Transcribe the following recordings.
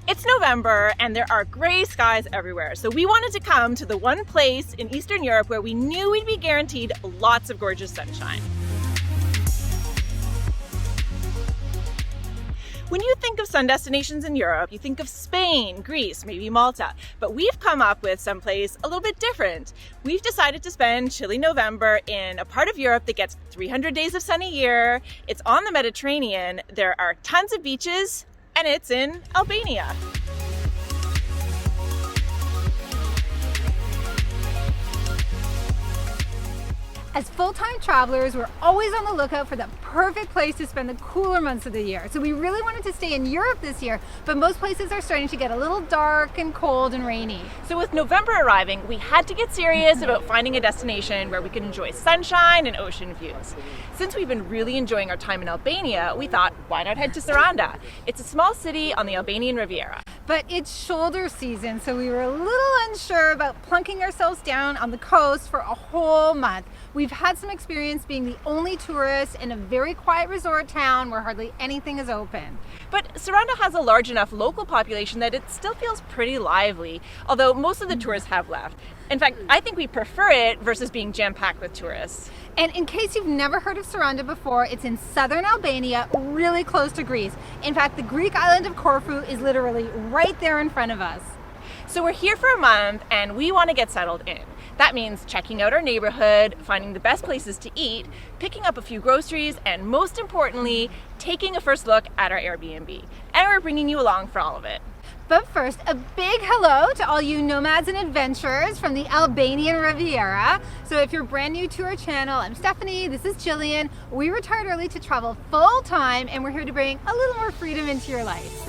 It's November and there are gray skies everywhere, so we wanted to come to the one place in Eastern Europe where we knew we'd be guaranteed lots of gorgeous sunshine. When you think of sun destinations in Europe, you think of Spain, Greece, maybe Malta, but we've come up with someplace a little bit different. We've decided to spend chilly November in a part of Europe that gets 300 days of sun a year. It's on the Mediterranean, there are tons of beaches, and it's in Albania. As full-time travelers, we're always on the lookout for the perfect place to spend the cooler months of the year. So we really wanted to stay in Europe this year, but most places are starting to get a little dark and cold and rainy. So with November arriving, we had to get serious about finding a destination where we could enjoy sunshine and ocean views. Since we've been really enjoying our time in Albania, we thought, why not head to Saranda? It's a small city on the Albanian Riviera. But it's shoulder season, so we were a little unsure about plunking ourselves down on the coast for a whole month. We've had some experience being the only tourists in a very quiet resort town where hardly anything is open. But Saranda has a large enough local population that it still feels pretty lively, although most of the tourists have left. In fact, I think we prefer it versus being jam-packed with tourists. And in case you've never heard of Saranda before, it's in southern Albania, really close to Greece. In fact, the Greek island of Corfu is literally right there in front of us. So we're here for a month and we want to get settled in. That means checking out our neighborhood, finding the best places to eat, picking up a few groceries, and most importantly, taking a first look at our Airbnb. And we're bringing you along for all of it. But first, a big hello to all you nomads and adventurers from the Albanian Riviera. So if you're brand new to our channel, I'm Stephanie, this is Gillian. We retired early to travel full time and we're here to bring a little more freedom into your life.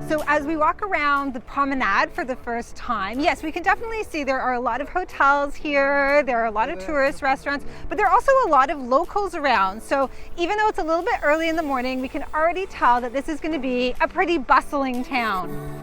So as we walk around the promenade for the first time, yes, we can definitely see there are a lot of hotels here, there are a lot of tourist restaurants, but there are also a lot of locals around. So even though it's a little bit early in the morning, we can already tell that this is going to be a pretty bustling town.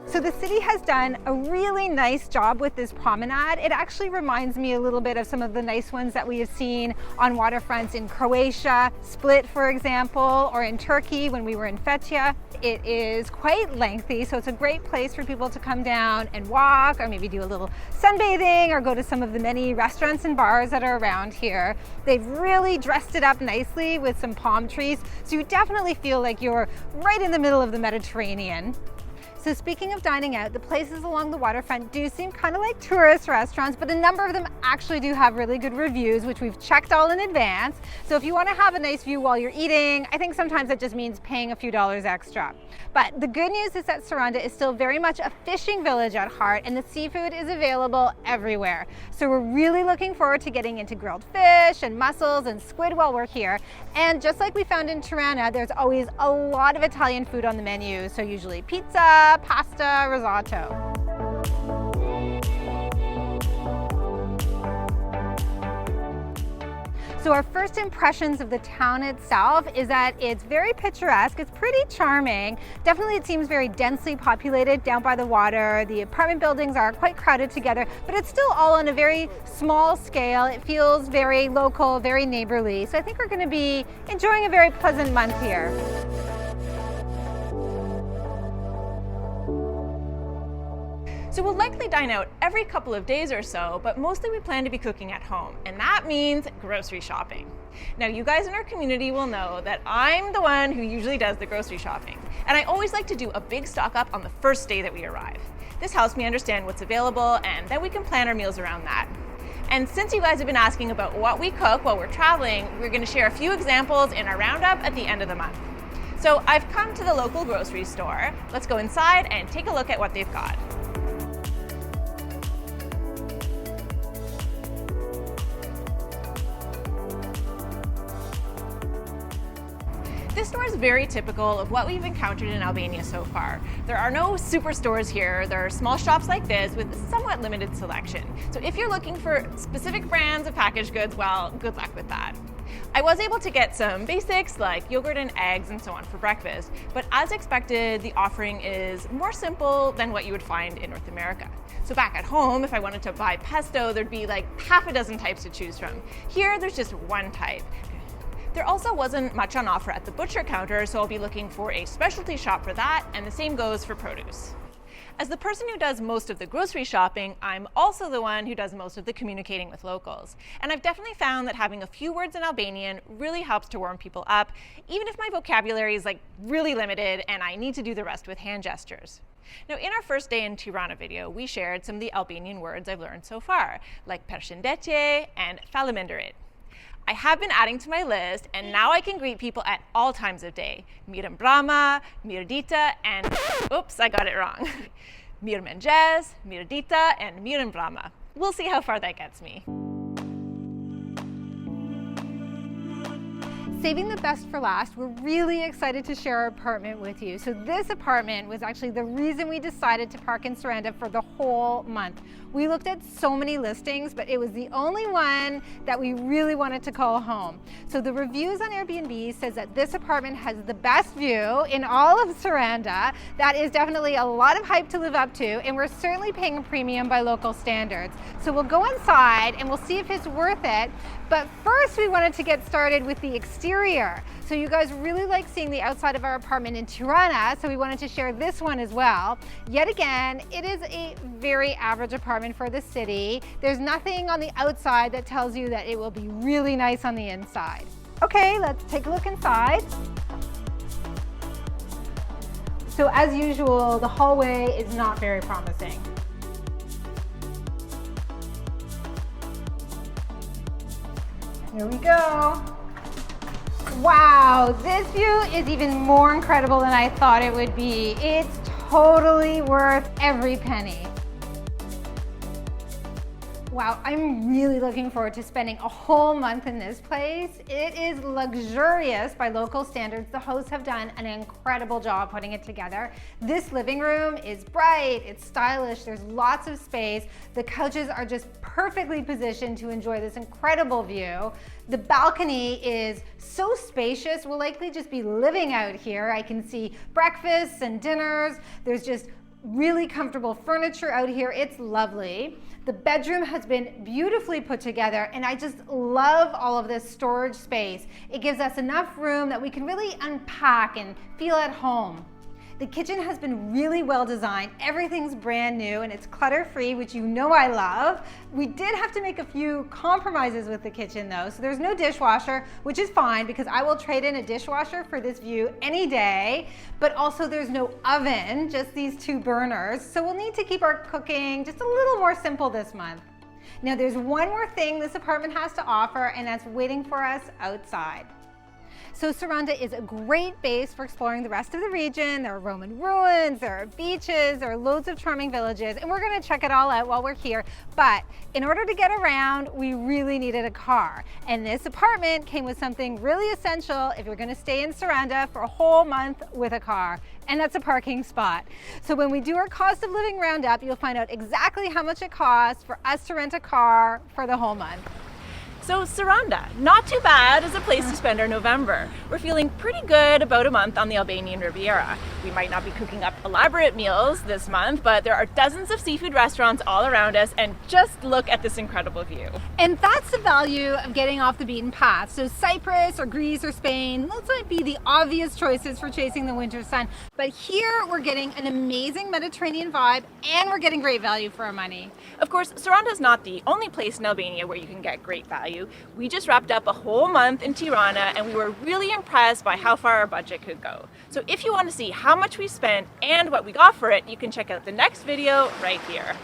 So the city has done a really nice job with this promenade. It actually reminds me a little bit of some of the nice ones that we have seen on waterfronts in Croatia, Split for example, or in Turkey when we were in Fethiye. It is quite lengthy, so it's a great place for people to come down and walk, or maybe do a little sunbathing, or go to some of the many restaurants and bars that are around here. They've really dressed it up nicely with some palm trees, so you definitely feel like you're right in the middle of the Mediterranean. So speaking of dining out, the places along the waterfront do seem kind of like tourist restaurants, but a number of them actually do have really good reviews, which we've checked all in advance. So if you want to have a nice view while you're eating, I think sometimes that just means paying a few dollars extra. But the good news is that Saranda is still very much a fishing village at heart, and the seafood is available everywhere. So we're really looking forward to getting into grilled fish and mussels and squid while we're here. And just like we found in Tirana, there's always a lot of Italian food on the menu. So usually pizza, pasta, risotto. So our first impressions of the town itself is that it's very picturesque, it's pretty charming. Definitely it seems very densely populated down by the water. The apartment buildings are quite crowded together, but it's still all on a very small scale. It feels very local, very neighborly. So I think we're going to be enjoying a very pleasant month here. So we'll likely dine out every couple of days or so, but mostly we plan to be cooking at home, and that means grocery shopping. Now you guys in our community will know that I'm the one who usually does the grocery shopping, and I always like to do a big stock up on the first day that we arrive. This helps me understand what's available, and then we can plan our meals around that. And since you guys have been asking about what we cook while we're traveling, we're going to share a few examples in our roundup at the end of the month. So I've come to the local grocery store. Let's go inside and take a look at what they've got. This store is very typical of what we've encountered in Albania so far. There are no superstores here. There are small shops like this with somewhat limited selection. So if you're looking for specific brands of packaged goods, well, good luck with that. I was able to get some basics like yogurt and eggs and so on for breakfast, but as expected, the offering is more simple than what you would find in North America. So back at home, if I wanted to buy pesto, there'd be like half a dozen types to choose from. Here, there's just one type. There also wasn't much on offer at the butcher counter, so I'll be looking for a specialty shop for that, and the same goes for produce. As the person who does most of the grocery shopping, I'm also the one who does most of the communicating with locals. And I've definitely found that having a few words in Albanian really helps to warm people up, even if my vocabulary is like really limited and I need to do the rest with hand gestures. Now, in our first day in Tirana video, we shared some of the Albanian words I've learned so far, like përshëndetje and faleminderit. I have been adding to my list, and now I can greet people at all times of day. Mirë mbrëma, mirë dita, and oops, I got it wrong. Mirë mëngjes, mirë dita, and mirë mbrëma. We'll see how far that gets me. Saving the best for last, we're really excited to share our apartment with you. So this apartment was actually the reason we decided to park in Saranda for the whole month. We looked at so many listings, but it was the only one that we really wanted to call home. So the reviews on Airbnb says that this apartment has the best view in all of Saranda. That is definitely a lot of hype to live up to, and we're certainly paying a premium by local standards. So we'll go inside and we'll see if it's worth it. But first we wanted to get started with the exterior. So you guys really like seeing the outside of our apartment in Tirana, so we wanted to share this one as well. Yet again, it is a very average apartment for the city. There's nothing on the outside that tells you that it will be really nice on the inside. Okay, let's take a look inside. So as usual, the hallway is not very promising. Here we go. Wow, this view is even more incredible than I thought it would be. It's totally worth every penny. Wow, I'm really looking forward to spending a whole month in this place. It is luxurious by local standards. The hosts have done an incredible job putting it together. This living room is bright, it's stylish, there's lots of space. The couches are just perfectly positioned to enjoy this incredible view. The balcony is so spacious, we'll likely just be living out here. I can see breakfasts and dinners. There's just really comfortable furniture out here. It's lovely. The bedroom has been beautifully put together, and I just love all of this storage space. It gives us enough room that we can really unpack and feel at home. The kitchen has been really well designed. Everything's brand new and it's clutter-free, which you know I love. We did have to make a few compromises with the kitchen though. So there's no dishwasher, which is fine because I will trade in a dishwasher for this view any day. But also there's no oven, just these 2 burners. So we'll need to keep our cooking just a little more simple this month. Now there's one more thing this apartment has to offer, and that's waiting for us outside. So Saranda is a great base for exploring the rest of the region. There are Roman ruins, there are beaches, there are loads of charming villages, and we're gonna check it all out while we're here. But in order to get around, we really needed a car. And this apartment came with something really essential if you're gonna stay in Saranda for a whole month with a car, and that's a parking spot. So when we do our cost of living roundup, you'll find out exactly how much it costs for us to rent a car for the whole month. So Saranda, not too bad as a place to spend our November. We're feeling pretty good about a month on the Albanian Riviera. We might not be cooking up elaborate meals this month, but there are dozens of seafood restaurants all around us, and just look at this incredible view. And that's the value of getting off the beaten path. So Cyprus or Greece or Spain, those might be the obvious choices for chasing the winter sun. But here we're getting an amazing Mediterranean vibe, and we're getting great value for our money. Of course, Saranda is not the only place in Albania where you can get great value. We just wrapped up a whole month in Tirana, and we were really impressed by how far our budget could go. So if you want to see how much we spent and what we got for it, you can check out the next video right here.